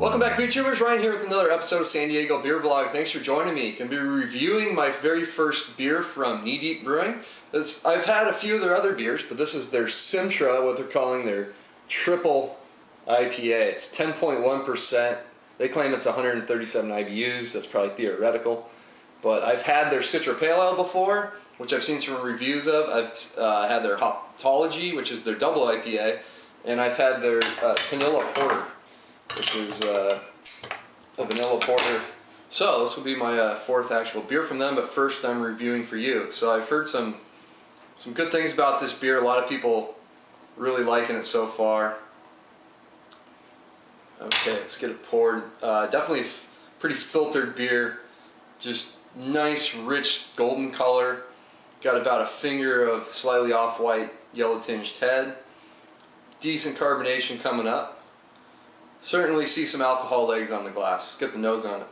Welcome back, beer tubers. Ryan here with another episode of San Diego Beer Vlog. Thanks for joining me. Going to be reviewing my very first beer from Knee Deep Brewing. I've had a few of their other beers, but this is their Simtra, what they're calling their triple IPA. It's 10.1%. They claim it's 137 IBUs. That's probably theoretical. But I've had their Citra Pale Ale before, which I've seen some reviews of. I've had their Hoptology, which is their double IPA, and I've had their Vanilla Porter, which is a vanilla porter. So this will be my fourth actual beer from them, but first I'm reviewing for you. So I've heard some good things about this beer. A lot of people really liking it so far. Okay, let's get it poured. Definitely pretty filtered beer. Just nice, rich golden color. Got about a finger of slightly off-white, yellow-tinged head. Decent carbonation coming up. Certainly see some alcohol legs on the glass. Let's get the nose on it.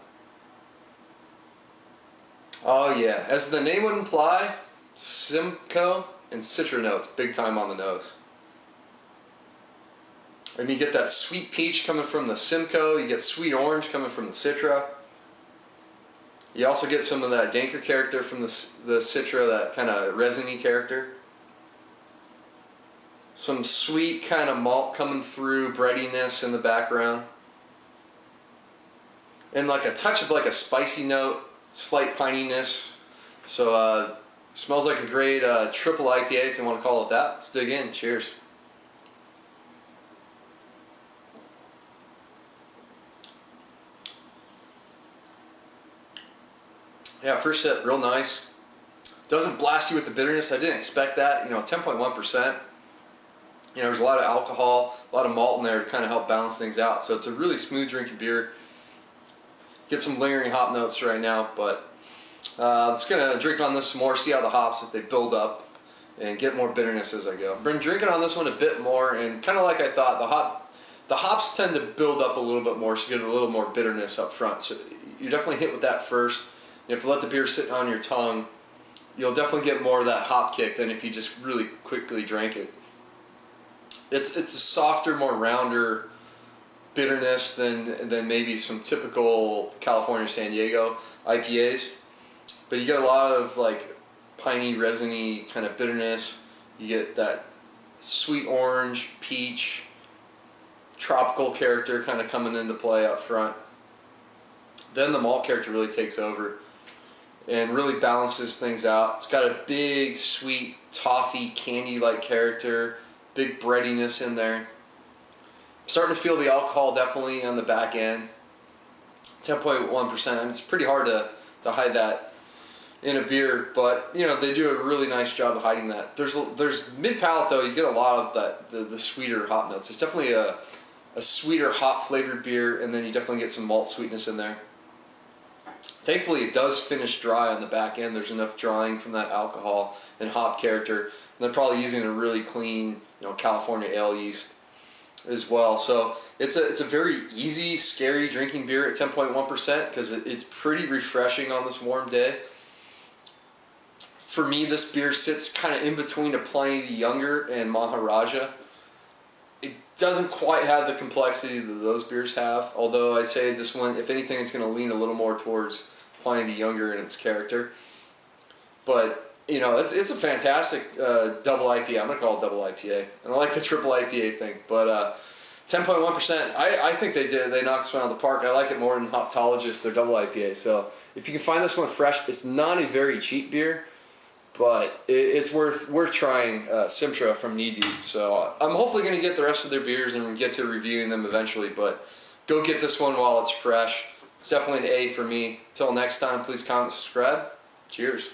Oh yeah, as the name would imply, Simcoe and Citra notes, big time on the nose. And you get that sweet peach coming from the Simcoe, you get sweet orange coming from the Citra. You also get some of that danker character from the Citra, that kind of resiny character. Some sweet kind of malt coming through, breadiness in the background. And like a touch of like a spicy note, slight pininess. So smells like a great triple IPA, if you want to call it that. Let's dig in. Cheers. Yeah, first sip, real nice. Doesn't blast you with the bitterness. I didn't expect that. 10.1%. There's a lot of alcohol, a lot of malt in there to kind of help balance things out. So it's a really smooth drinking beer. Get some lingering hop notes right now, but I'm just going to drink on this some more, see how the hops, if they build up, and get more bitterness as I go. I've been drinking on this one a bit more, and kind of like I thought, the hops tend to build up a little bit more, so you get a little more bitterness up front. So you definitely hit with that first. And if you let the beer sit on your tongue, you'll definitely get more of that hop kick than if you just really quickly drank it. It's a softer, more rounder bitterness than maybe some typical California San Diego IPAs. But you get a lot of like piney, resiny kind of bitterness. You get that sweet orange, peach, tropical character kind of coming into play up front. Then the malt character really takes over and really balances things out. It's got a big, sweet, toffee, candy-like character. Big breadiness in there. I'm starting to feel the alcohol definitely on the back end. 10.1%. I mean, it's pretty hard to hide that in a beer, but they do a really nice job of hiding that. There's mid palate though, you get a lot of that the sweeter hop notes. It's definitely a sweeter hop flavored beer, and then you definitely get some malt sweetness in there. Thankfully, it does finish dry on the back end. There's enough drying from that alcohol and hop character. And they're probably using a really clean, California ale yeast as well. So it's a very easy, scary drinking beer at 10.1% because it's pretty refreshing on this warm day. For me, this beer sits kind of in between a Pliny the Younger and Maharaja. It doesn't quite have the complexity that those beers have, although I'd say this one, if anything, it's going to lean a little more towards Pliny the Younger in its character. But it's a fantastic double IPA. I'm going to call it double IPA. And I like the triple IPA thing. But 10.1%, I think they knocked this one out of the park. I like it more than Hoptologist, their double IPA. So if you can find this one fresh, it's not a very cheap beer, but it's worth trying. Simtra from Knee Deep. So I'm hopefully going to get the rest of their beers and get to reviewing them eventually. But go get this one while it's fresh. It's definitely an A for me. Till next time, please comment, subscribe. Cheers.